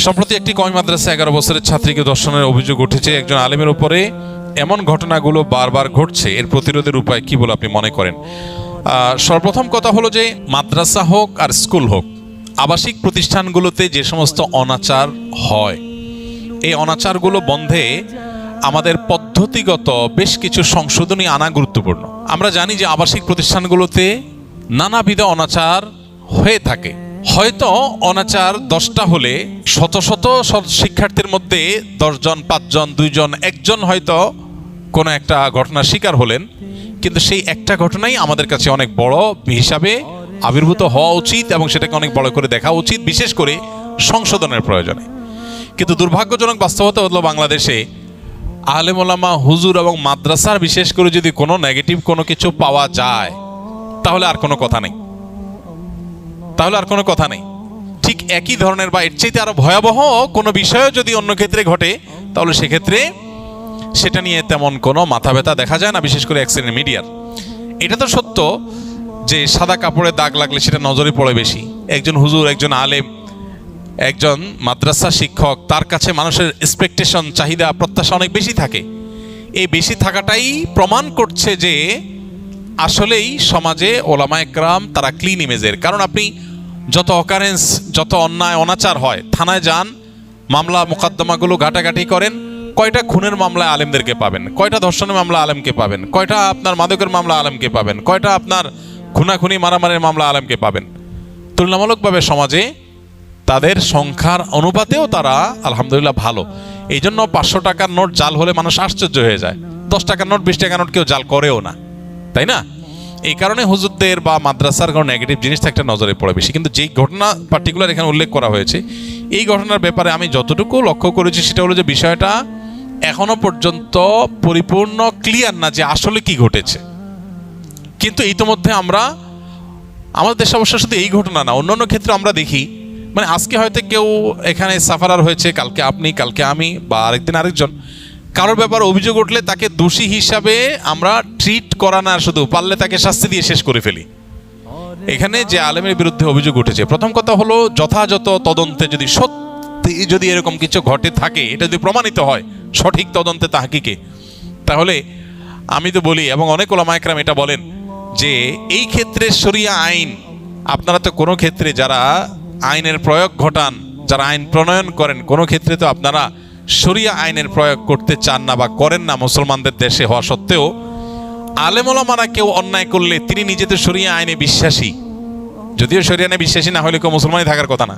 সম্প্রতি একটি কওমি মাদ্রাসা 11 বছরের ছাত্রীকে ধর্ষণের অভিযোগ উঠেছে। একজন আলেমের উপরে এমন ঘটনাগুলো বারবার ঘটছে, এর প্রতিরোধের উপায় কি বলে আপনি মনে করেন? সর্বপ্রথম কথা হলো যে মাদ্রাসা হোক আর স্কুল হোক, আবাসিক প্রতিষ্ঠানগুলোতে যে সমস্ত অনাচার হয়, এই অনাচারগুলো বন্ধে আমাদের পদ্ধতিগত বেশ কিছু সংশোধনী আনা গুরুত্বপূর্ণ। আমরা জানি যে আবাসিক প্রতিষ্ঠানগুলোতে নানাবিধ অনাচার হয়ে থাকে। হয়তো অনাচার 10টা হলে শত শত শিক্ষার্থীর মধ্যে 10 জন, 5 জন, 2 জন, 1 জন হয়তো কোনো একটা ঘটনার শিকার হলেন, কিন্তু সেই একটা ঘটনাই আমাদের কাছে অনেক বড় হিসাবে আবির্ভূত হওয়া উচিত এবং সেটাকে অনেক বড় করে দেখা উচিত, বিশেষ করে সংশোধনের প্রয়োজনে। কিন্তু দুর্ভাগ্যজনক বাস্তবতা হলো বাংলাদেশে আলেম ওলামা, হুজুর এবং মাদ্রাসার বিশেষ করে যদি কোনো নেগেটিভ কোনো কিছু পাওয়া যায় তাহলে আর কোনো কথা নেই, ঠিক একই ধরনের বা এর চাইতে আরো ভয়াবহ কোনো বিষয় যদি অন্য ক্ষেত্রে ঘটে তাহলে সেক্ষেত্রে সেটা নিয়ে তেমন কোনো মাথা ব্যথা দেখা যায় না, বিশেষ করে এক শ্রেণীর মিডিয়ার। এটা তো সত্য যে সাদা কাপড়ে দাগ লাগলে সেটা নজরে পড়ে বেশি। একজন হুজুর, একজন আলেম, একজন মাদ্রাসা শিক্ষক, তার কাছে মানুষের এক্সপেকটেশন, চাহিদা, প্রত্যাশা অনেক বেশি থাকে। এই বেশি থাকাটাই প্রমাণ করছে যে আসলেই সমাজে ওলামা একরাম তারা ক্লিন ইমেজের। কারণ আপনি যত অকারেন্স, যত অন্যায় অনাচার হয়, থানায় যান, মামলা মোকদ্দমাগুলো ঘাটাঘাটি করেন, কয়টা খুনের মামলায় আলেমদেরকে পাবেন, কয়টা ধর্ষণের মামলা আলেমকে পাবেন, কয়টা আপনার মাদকের মামলা আলেমকে পাবেন, কয়টা আপনার খুনাখুনি মারামারির মামলা আলেমকে পাবেন। তুলনামূলকভাবে সমাজে তাদের সংখ্যার অনুপাতেও তারা আলহামদুলিল্লাহ ভালো। এই জন্য 500 টাকার নোট জাল হলে মানুষ আশ্চর্য হয়ে যায়, 10 টাকার নোট, 20 টাকার নোট কেউ জাল করেও না, তাই না? এই কারণে হুজুরদের বা মাদ্রাসার কোনো নেগেটিভ জিনিসটা একটা নজরে পড়ে বেশি। কিন্তু যেই ঘটনা পার্টিকুলার এখানে উল্লেখ করা হয়েছে, এই ঘটনার ব্যাপারে আমি যতটুকু লক্ষ্য করেছি সেটা হলো যে বিষয়টা এখনো পর্যন্ত পরিপূর্ণ ক্লিয়ার না যে আসলে কি ঘটেছে। কিন্তু ইতিমধ্যে আমরা আমাদের দেশে অবশ্য শুধু এই ঘটনা না, অন্যান্য ক্ষেত্রে আমরা দেখি, মানে আজকে হয়তো কেউ এখানে সাফারার হয়েছে, কালকে আপনি, কালকে আমি, বা আরেকদিন আরেকজন, কারোর ব্যাপারে অভিযোগ উঠলে তাকে দোষী হিসাবে আমরা ট্রিট করা না, শুধু পারলে তাকে শাস্তি দিয়ে শেষ করে ফেলি। এখানে যে আলেমের বিরুদ্ধে অভিযোগ উঠেছে, প্রথম কথা হলো যথাযথ তদন্তে যদি এরকম কিছু ঘটে থাকে, এটা যদি প্রমাণিত হয় সঠিক তদন্তে তাহকিকে, তাহলে আমি তো বলি, এবং অনেক ওলামা একরাম এটা বলেন যে এই ক্ষেত্রে শরিয়া আইন, আপনারা তো কোনো ক্ষেত্রে যারা আইনের প্রয়োগ ঘটান, যারা আইন প্রণয়ন করেন, কোনো ক্ষেত্রে তো আপনারা শরিয়া আইনের প্রয়োগ করতে চান না বা করেন না। মুসলমানদের দেশে হওয়া সত্ত্বেও আলেম ওলামারা কেউ অন্যায় করলে তিনি নিজে তো শরিয়া আইনে বিশ্বাসী, যদিও শরিয়া আইনে বিশ্বাসী না হলে কেউ মুসলমানই থাকার কথা না।